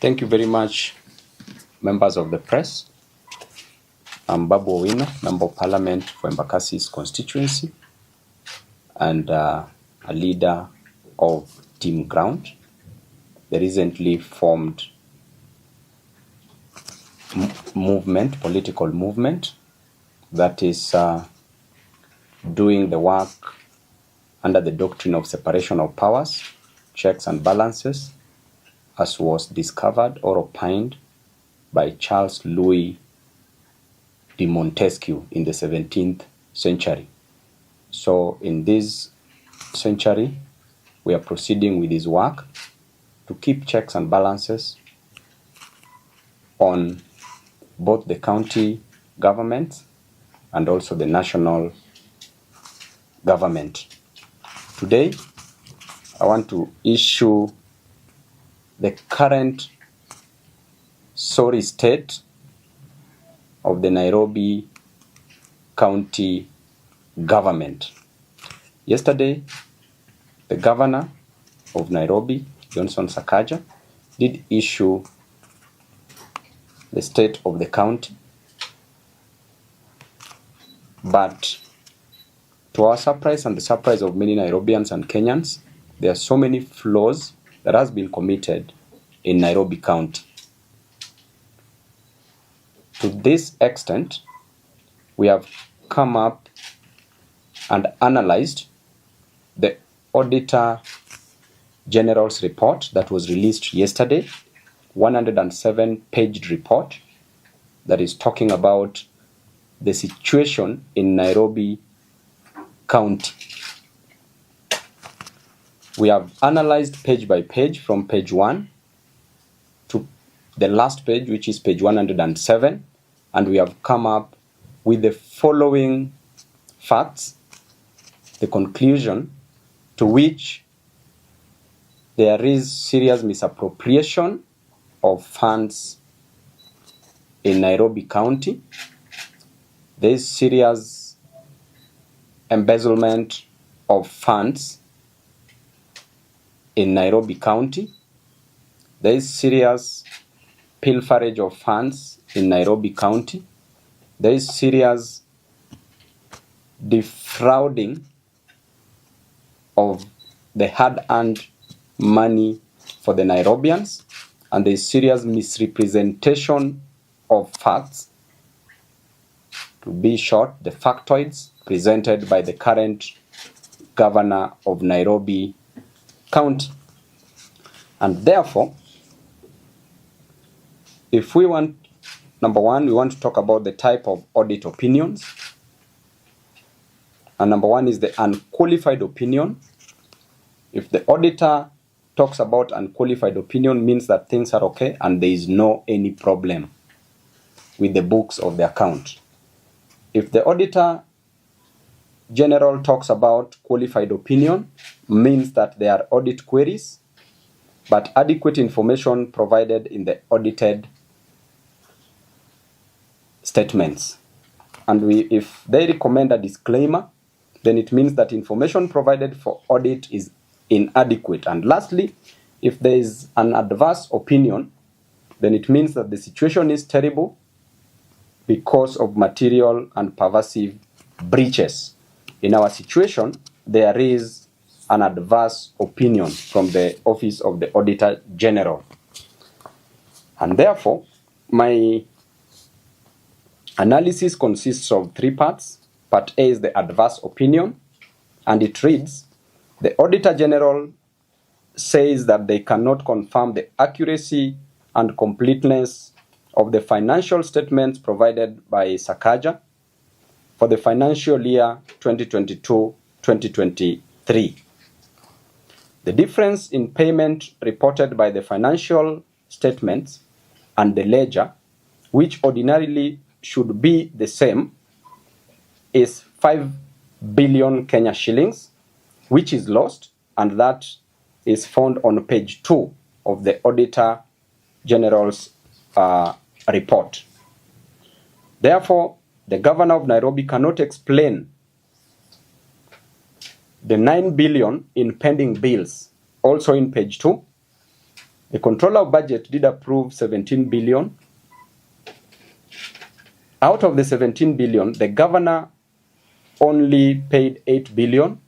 Thank you very much, members of the press. I'm Babu Owino, Member of Parliament for Embakasi's constituency and a leader of Team Ground, the recently formed political movement that is doing the work under the doctrine of separation of powers, checks and balances, as was discovered or opined by Charles Louis de Montesquieu in the 17th century. So in this century, we are proceeding with his work to keep checks and balances on both the county governments and also the national government. Today, I want to issue the current sorry state of the Nairobi County government. Yesterday, the governor of Nairobi, Johnson Sakaja, did issue the state of the county, but to our surprise and the surprise of many Nairobians and Kenyans, there are so many flaws that has been committed in Nairobi County. To this extent, we have come up and analyzed the Auditor General's report that was released yesterday, 107-page report that is talking about the situation in Nairobi County. We have analyzed page by page from page 1 to the last page, which is page 107, and we have come up with the following facts, the conclusion to which there is serious misappropriation of funds in Nairobi County. There is serious embezzlement of funds in Nairobi County. There is serious pilferage of funds in Nairobi County. There is serious defrauding of the hard-earned money for the Nairobians, and there is serious misrepresentation of facts. To be short, the factoids presented by the current governor of Nairobi County. And therefore, if we want, number one, we want to talk about the type of audit opinions. And number one is the unqualified opinion. If the auditor talks about unqualified opinion, means that things are okay and there is no any problem with the books of the account. If the Auditor General talks about qualified opinion, means that there are audit queries, but adequate information provided in the audited statements. And if they recommend a disclaimer, then it means that information provided for audit is inadequate. And lastly, if there is an adverse opinion, then it means that the situation is terrible because of material and pervasive breaches. In our situation, there is an adverse opinion from the Office of the Auditor General. And therefore, my analysis consists of 3 parts. Part A is the adverse opinion, and it reads, the Auditor General says that they cannot confirm the accuracy and completeness of the financial statements provided by Sakaja for the financial year 2022-2023. The difference in payment reported by the financial statements and the ledger, which ordinarily should be the same, is 5 billion Kenya shillings, which is lost, and that is found on page 2 of the Auditor General's report. Therefore, the governor of Nairobi cannot explain the 9 billion in pending bills, also in page 2, The controller of budget did approve 17 billion. Out of the 17 billion, the governor only paid 8 billion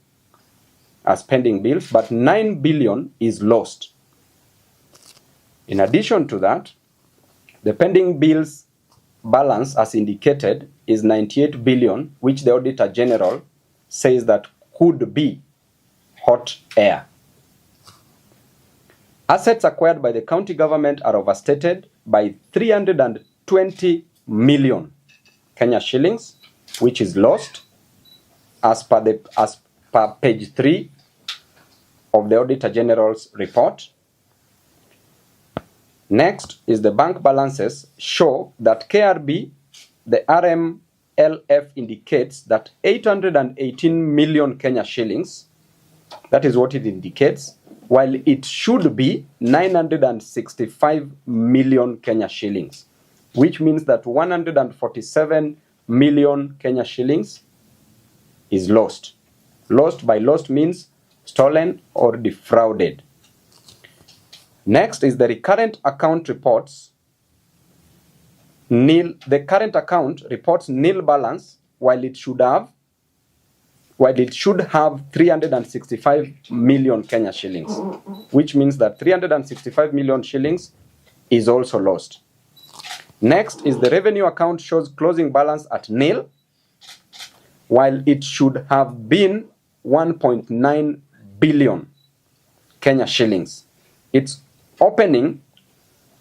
as pending bills, but 9 billion is lost. In addition to that, the pending bills balance as indicated is 98 billion, which the Auditor General says that could be hot air. Assets acquired by the county government are overstated by 320 million Kenya shillings, which is lost as per page 3 of the Auditor General's report. Next is the bank balances show that KRB, the RMLF indicates that 818 million Kenya shillings, that is what it indicates, while it should be 965 million Kenya shillings, which means that 147 million Kenya shillings is lost. Lost by lost means stolen or defrauded. Next is the recurrent account reports nil. The current account reports nil balance while it should have 365 million Kenya shillings, which means that 365 million shillings is also lost. Next is the revenue account shows closing balance at nil, while it should have been 1.9 billion Kenya shillings. Its opening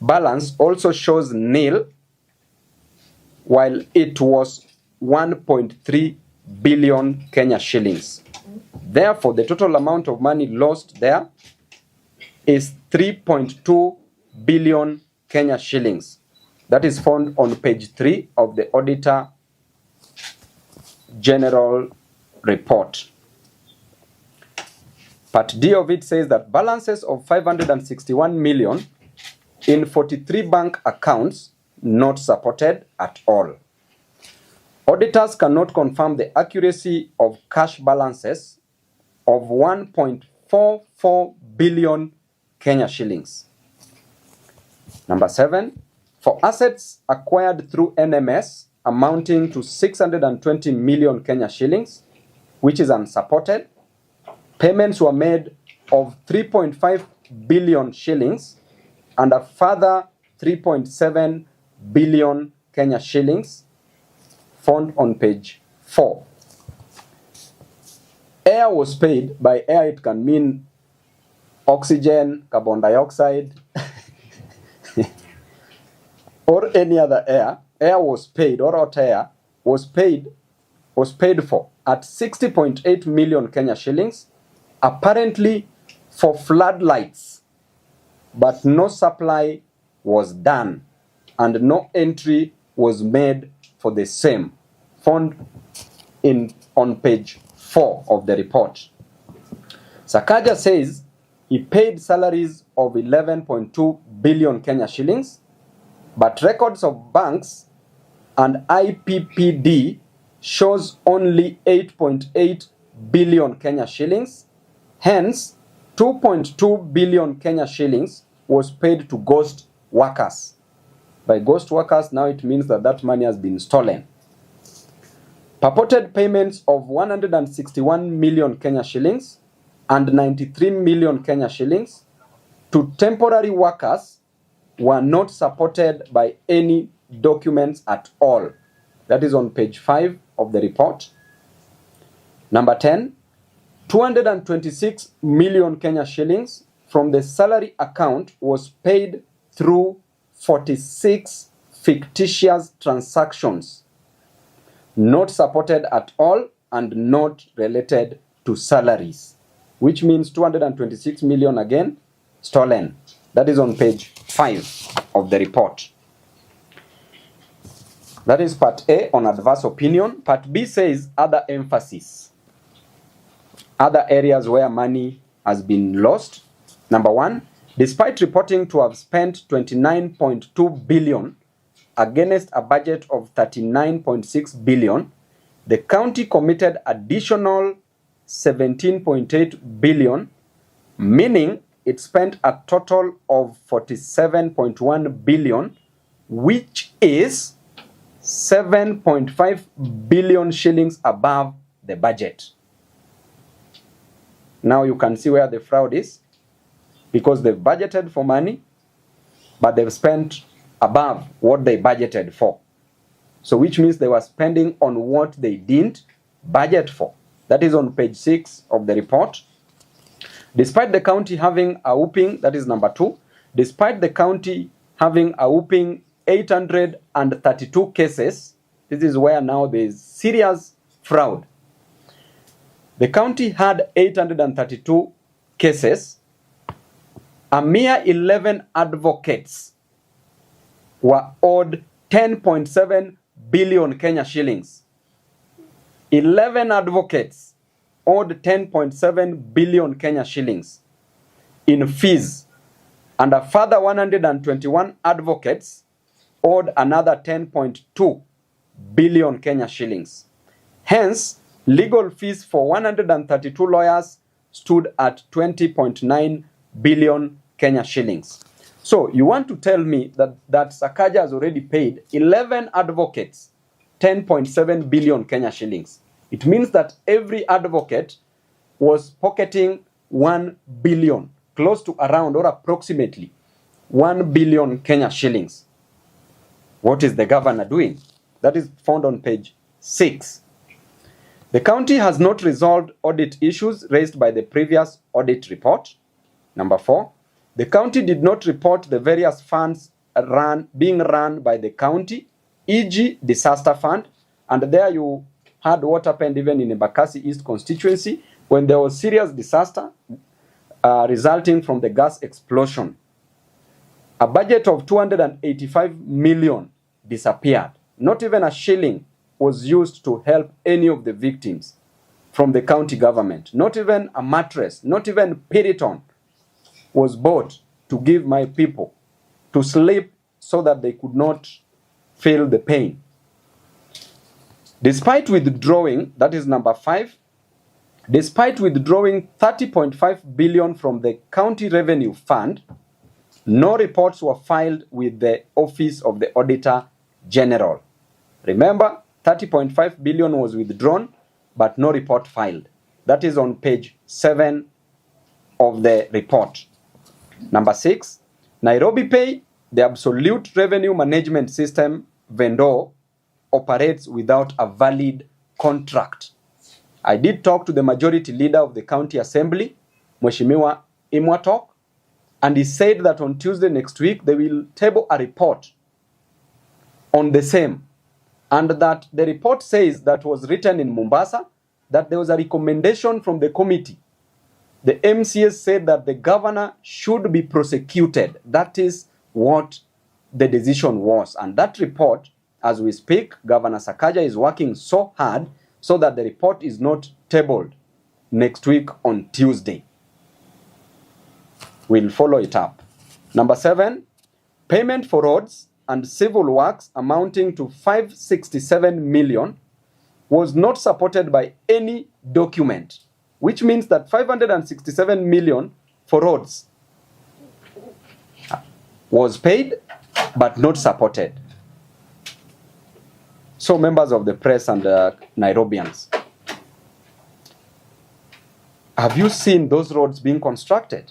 balance also shows nil, while it was 1.3 billion Kenya shillings. Therefore, the total amount of money lost there is 3.2 billion Kenya shillings. That is found on page 3 of the Auditor General report. Part D of it says that balances of 561 million in 43 bank accounts not supported at all. Auditors cannot confirm the accuracy of cash balances of 1.44 billion Kenya shillings. Number 7, for assets acquired through NMS amounting to 620 million Kenya shillings, which is unsupported, payments were made of 3.5 billion shillings and a further 3.7 billion Kenya shillings found on page 4. Air was paid. By air, it can mean oxygen, carbon dioxide, or any other air. Air was paid, or hot air was paid for at 60.8 million Kenya shillings, apparently for floodlights, but no supply was done and no entry was made for the same, found on page 4 of the report. Sakaja says he paid salaries of 11.2 billion Kenya shillings, but records of banks and IPPD shows only 8.8 billion Kenya shillings. Hence, 2.2 billion Kenya shillings was paid to ghost workers. By ghost workers, now it means that that money has been stolen. Purported payments of 161 million Kenya shillings and 93 million Kenya shillings to temporary workers were not supported by any documents at all. That is on page 5 of the report. Number 10, 226 million Kenya shillings from the salary account was paid through 46 fictitious transactions, not supported at all and not related to salaries, which means 226 million again stolen. That is on page 5 of the report. That is part A on adverse opinion. Part B says other emphasis. Other areas where money has been lost. Number 1, despite reporting to have spent 29.2 billion against a budget of 39.6 billion, the county committed additional 17.8 billion, meaning it spent a total of 47.1 billion, which is 7.5 billion shillings above the budget. Now you can see where the fraud is, because they've budgeted for money, but they've spent above what they budgeted for. So which means they were spending on what they didn't budget for. That is on page 6 of the report. Despite the county having a whooping, that is number 2, despite the county having a whooping 832 cases, this is where now there is serious fraud. The county had 832 cases. A mere 11 advocates were owed 10.7 billion Kenya shillings. 11 advocates owed 10.7 billion Kenya shillings in fees, and a further 121 advocates owed another 10.2 billion Kenya shillings. Hence, legal fees for 132 lawyers stood at 20.9 billion Kenya shillings. So you want to tell me that Sakaja has already paid 11 advocates 10.7 billion Kenya shillings. It means that every advocate was pocketing 1 billion, close to around or approximately 1 billion Kenya shillings. What is the governor doing? That is found on page 6. The county has not resolved audit issues raised by the previous audit report. Number 4, the county did not report the various funds being run by the county, e.g. disaster fund. And there you had what happened even in Embakasi East constituency when there was serious disaster resulting from the gas explosion. A budget of 285 million disappeared. Not even a shilling was used to help any of the victims from the county government. Not even a mattress, not even Piriton was bought to give my people to sleep so that they could not feel the pain. Despite withdrawing, that is number 5, despite withdrawing 30.5 billion from the county revenue fund, no reports were filed with the Office of the Auditor General. Remember, 30.5 billion was withdrawn, but no report filed. That is on page 7 of the report. Number 6, Nairobi Pay, the absolute revenue management system vendor, operates without a valid contract. I did talk to the majority leader of the county assembly, Mheshimiwa Imwatok, and he said that on Tuesday next week they will table a report on the same, and that the report says that was written in Mombasa, that there was a recommendation from the committee. The MCS said that the governor should be prosecuted. That is what the decision was. And that report, as we speak, Governor Sakaja is working so hard so that the report is not tabled next week on Tuesday. We'll follow it up. Number 7, payment for roads and civil works amounting to 567 million was not supported by any document, which means that 567 million for roads was paid but not supported. So members of the press and Nairobians, have you seen those roads being constructed?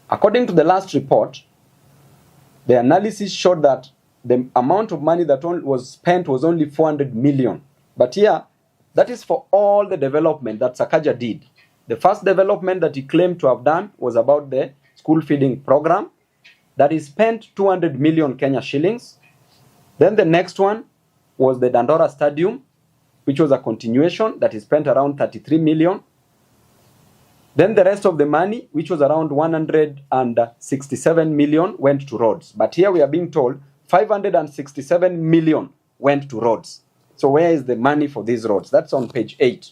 According to the last report, the analysis showed that the amount of money that was spent was only 400 million. But here, that is for all the development that Sakaja did. The first development that he claimed to have done was about the school feeding program, that he spent 200 million Kenya shillings. Then the next one was the Dandora Stadium, which was a continuation that he spent around 33 million. Then the rest of the money, which was around 167 million, went to roads. But here we are being told 567 million went to roads. So where is the money for these roads? That's on page 8.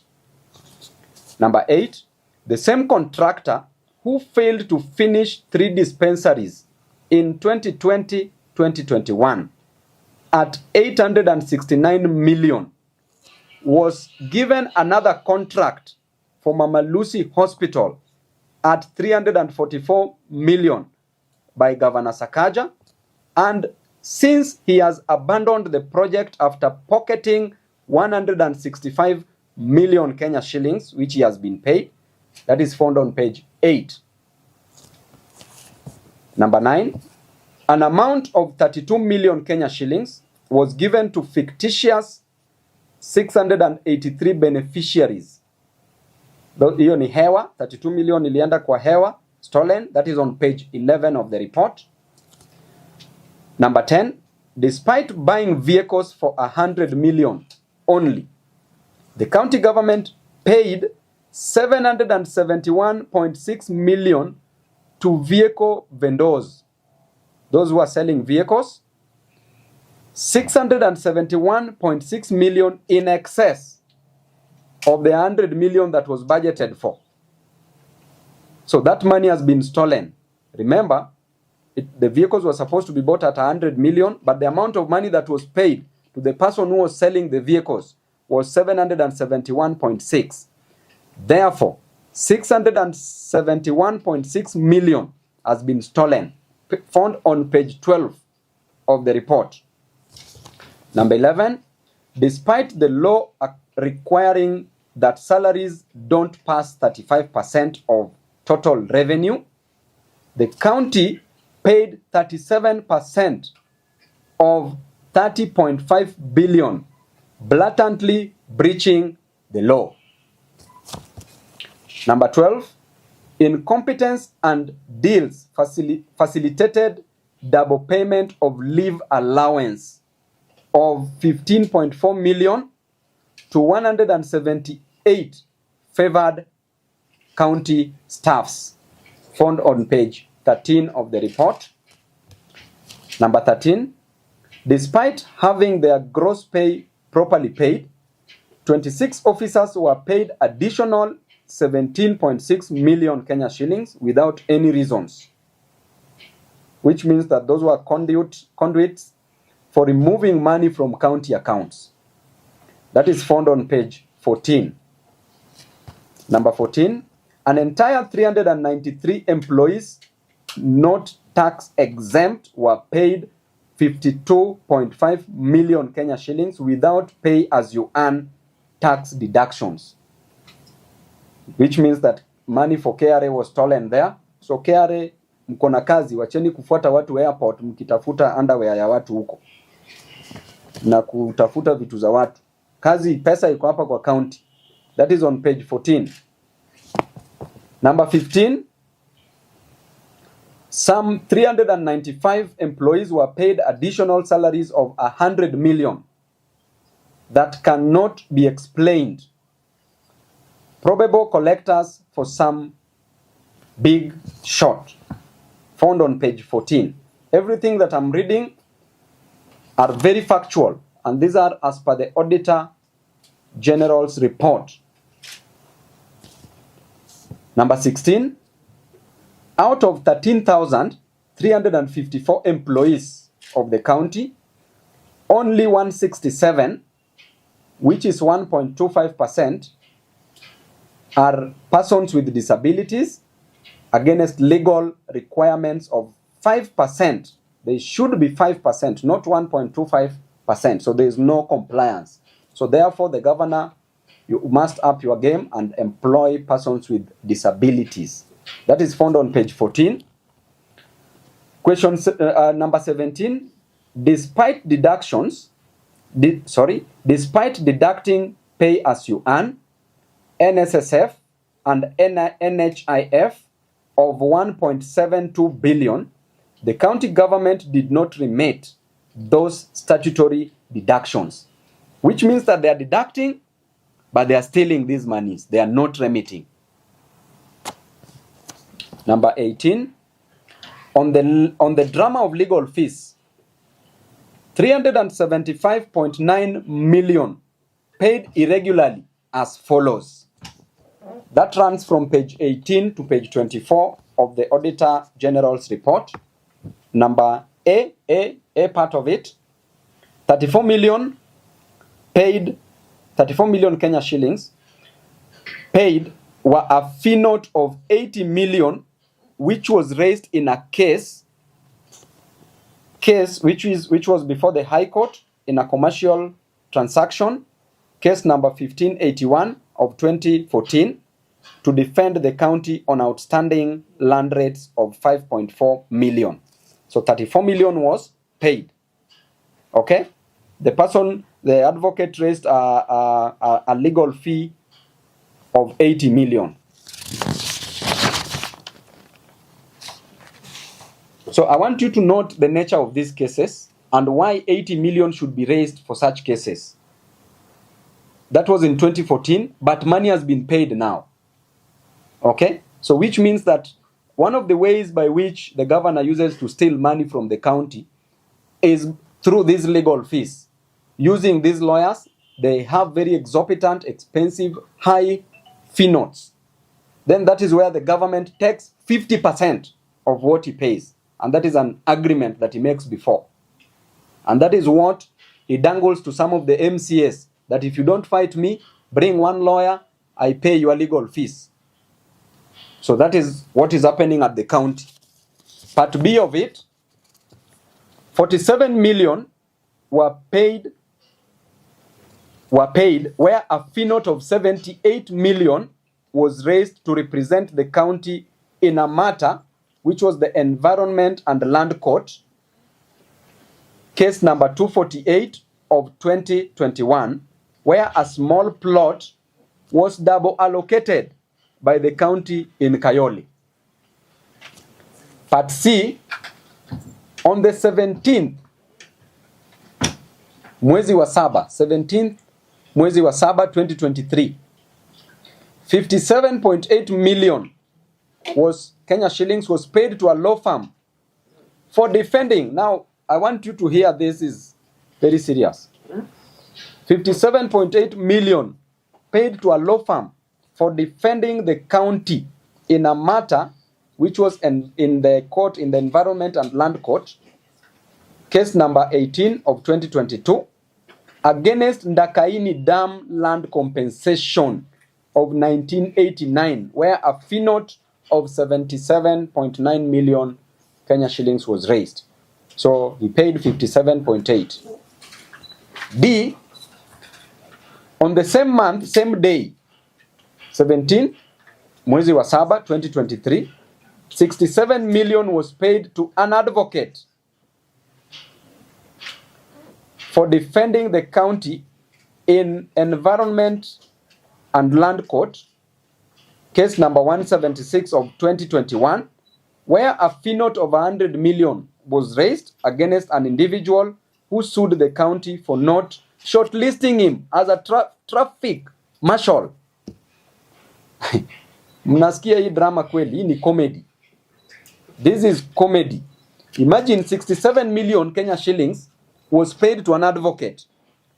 Number 8, the same contractor who failed to finish 3 dispensaries in 2020-2021 at 869 million was given another contract for Mama Lucy Hospital at 344 million by Governor Sakaja, and since he has abandoned the project after pocketing 165 million Kenya shillings, which he has been paid, that is found on page 8. Number 9, an amount of 32 million Kenya shillings was given to fictitious 683 beneficiaries. Hiyo ni hewa, 32 million ilienda kwa hewa, stolen. That is on page 11 of the report. Number 10, despite buying vehicles for 100 million only, the county government paid 771.6 million to vehicle vendors, those who are selling vehicles, 671.6 million in excess of the 100 million that was budgeted for. So that money has been stolen. Remember, the vehicles were supposed to be bought at 100 million, but the amount of money that was paid to the person who was selling the vehicles was 771.6. Therefore, 671.6 million has been stolen, found on page 12 of the report. Number 11, despite the law requiring that salaries don't pass 35% of total revenue, the county paid 37% of 30.5 billion, blatantly breaching the law. Number 12, incompetence and deals facilitated double payment of leave allowance of 15.4 million to 178 favored county staffs, found on page 13 of the report. Number 13, despite having their gross pay properly paid, 26 officers were paid additional 17.6 million Kenya shillings without any reasons, which means that those were conduits for removing money from county accounts. That is found on page 14. Number 14, an entire 393 employees not tax exempt were paid 52.5 million Kenya shillings without pay as you earn tax deductions, which means that money for KRA was stolen there. So KRA, mko na kazi, wacheni kufuata watu airport mkitafuta underwear ya watu huko na kutafuta vitu za watu. Kazi, pesa iko hapa kwa county. That is on page 14. Number 15, some 395 employees were paid additional salaries of 100 million that cannot be explained. Probable collectors for some big short, found on page 14. Everything that I'm reading are very factual, and these are as per the Auditor General's report. Number 16, out of 13,354 employees of the county, only 167, which is 1.25%, are persons with disabilities against legal requirements of 5%. They should be 5%, not 1.25%. So there is no compliance. So therefore, the governor, you must up your game and employ persons with disabilities. That is found on page 14. Question number 17. Despite deducting pay as you earn, NSSF and NHIF of 1.72 billion, the county government did not remit those statutory deductions, which means that they are deducting, but they are stealing these monies. They are not remitting. Number 18, on the drama of legal fees, 375.9 million paid irregularly as follows. That runs from page 18 to page 24 of the Auditor General's report. Number A part of it, 34 million paid, 34 million Kenya shillings paid were a fee note of 80 million, which was raised in a case which was before the High Court in a commercial transaction, case number 1581 of 2014, to defend the county on outstanding land rates of 5.4 million. So 34 million was paid. Okay? The advocate raised a legal fee of 80 million. So I want you to note the nature of these cases and why 80 million should be raised for such cases. That was in 2014, but money has been paid now. Okay? So which means that one of the ways by which the governor uses to steal money from the county is through these legal fees. Using these lawyers, they have very exorbitant, expensive, high fee notes. Then that is where the government takes 50% of what he pays. And that is an agreement that he makes before. And that is what he dangles to some of the MCAs, that if you don't fight me, bring one lawyer, I pay your legal fees. So that is what is happening at the county. Part B of it, 47 million were paid where a fee note of 78 million was raised to represent the county in a matter which was the Environment and Land Court, case number 248 of 2021, where a small plot was double allocated by the county in Kayole. Part C, on the 17th mwezi wa saba, 17th mwezi wa saba 2023, 57.8 million Kenya shillings was paid to a law firm for defending. Now, I want you to hear, this is very serious. 57.8 million paid to a law firm for defending the county in a matter which was in the court, in the Environment and Land Court, case number 18 of 2022, against Ndakaini Dam land compensation of 1989, where a fee note of 77.9 million Kenya shillings was raised. So he paid 57.8. D, on the same month, same day, 17 mwezi wa saba 2023, 67 million was paid to an advocate for defending the county in Environment and Land Court, case number 176 of 2021, where a fee note of 100 million was raised against an individual who sued the county for not shortlisting him as a traffic marshal. Mnasikia hii drama kweli, hii ni comedy. This is comedy. Imagine 67 million Kenya shillings was paid to an advocate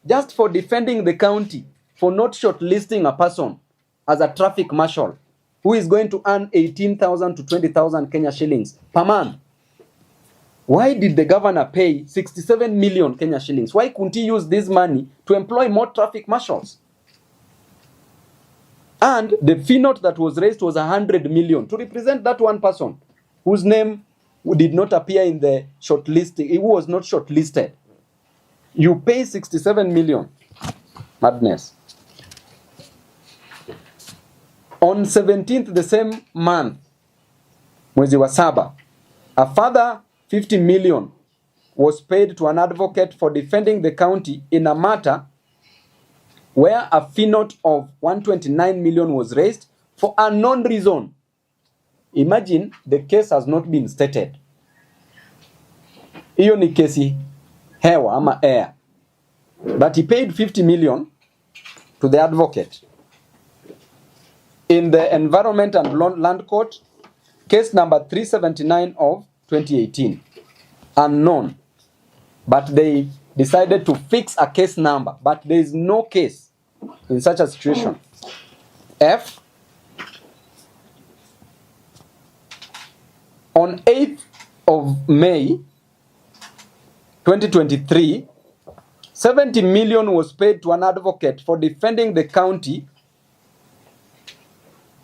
just for defending the county for not shortlisting a person as a traffic marshal who is going to earn 18,000 to 20,000 Kenya shillings per month. Why did the governor pay 67 million Kenya shillings? Why couldn't he use this money to employ more traffic marshals? And the fee note that was raised was 100 million to represent that one person whose name did not appear in the shortlisting. He was not shortlisted. You pay 67 million. Madness. On 17th the same month, mwezi wa saba, a further 50 million was paid to an advocate for defending the county in a matter where a fee note of 129 million was raised for a unknown reason. Imagine the case has not been stated. Hiyo ni kesi hewa ama air. But he paid 50 million to the advocate. In the Environment and Land Court, case number 379 of 2018. Unknown. But they decided to fix a case number. But there is no case in such a situation. F. On 8th of May 2023, 70 million was paid to an advocate for defending the county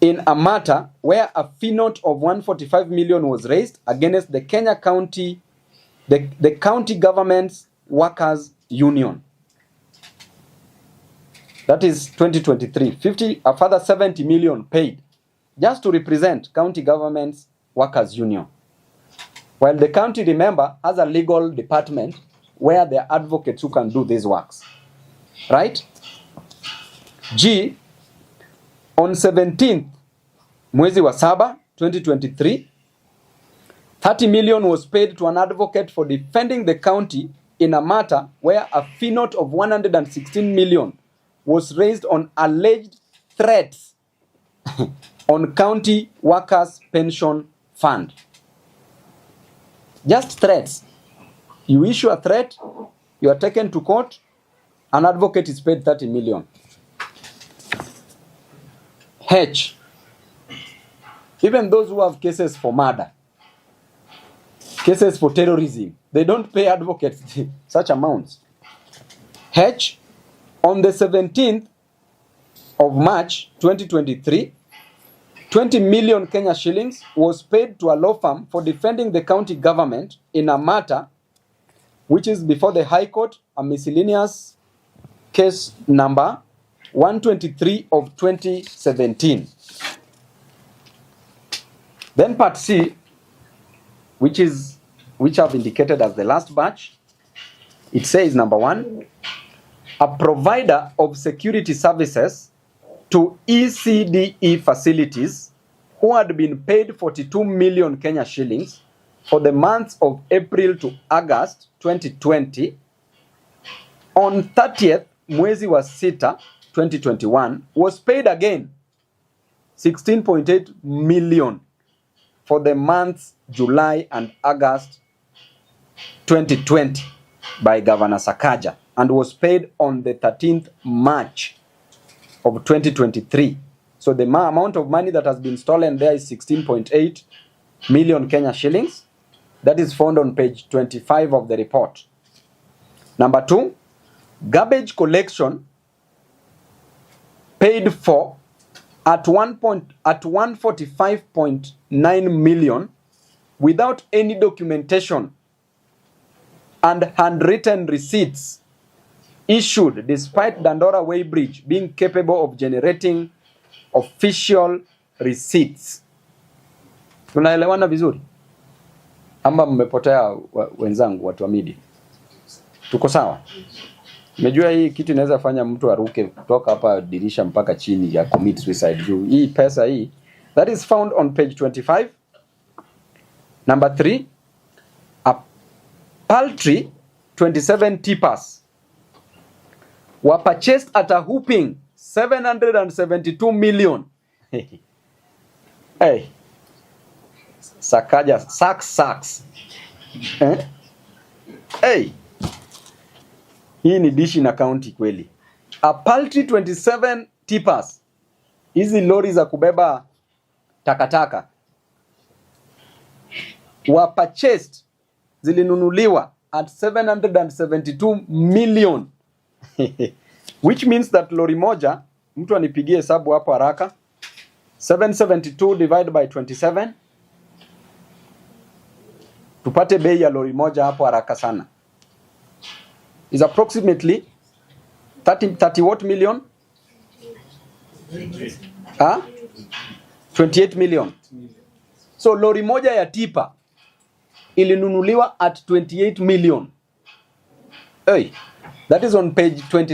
in a matter where a fee note of 145 million was raised against the Kenya County, the county government's workers union. That is 2023. A further 70 million paid just to represent county government's workers union. While the county, remember, has a legal department where there are advocates who can do these works. Right? G, on 17th mwezi wa saba 2023, 30 million was paid to an advocate for defending the county in a matter where a fee note of 116 million was raised on alleged threats on county workers' pension fund. Just threats. You issue a threat, you are taken to court, an advocate is paid 30 million. H, even those who have cases for murder, cases for terrorism, they don't pay advocates such amounts. H, on the 17th of March 2023, 20 million Kenya shillings was paid to a law firm for defending the county government in a matter which is before the High Court, a miscellaneous case number 123 of 2017. Then part C, which I've indicated as the last batch, it says, number 1, a provider of security services to ECDE facilities who had been paid 42 million Kenya shillings for the months of April to August 2020, on 30th mwezi wa sita 2021 was paid again 16.8 million for the months July and August 2020 by Governor Sakaja, and was paid on the 13th March of 2023. So the amount of money that has been stolen there is 16.8 million Kenya shillings. That is found on page 25 of the report. Number 2, garbage collection paid for at 145.9 million without any documentation and handwritten receipts issued despite Dandora Weighbridge being capable of generating official receipts. Tunaelewana vizuri? Amba mmepotea wenzangu watu wa media? Tuko sawa? Umejua hii kitu inaweza fanya mtu aruke kutoka hapa dirisha mpaka chini ya commit suicide juu. Hii pesa hii, that is found on page 25. Number 3, a paltry 27 tippers were purchased at a whooping 772 million. Hey, Sakaja, sacks. Hey, hii ni dishi na county kweli. A paltry 27 tippers, hizi lori za kubeba takataka, were purchased, zilinunuliwa at 772 million. Which means that lori moja, mtu anipigie hesabu hapo haraka, 772 divided by 27, tupate bei ya lori moja hapo haraka sana, is approximately 30 what million? 28 million. So lori moja ya tipa ilinunuliwa at 28 million. Hey, that is on page 20.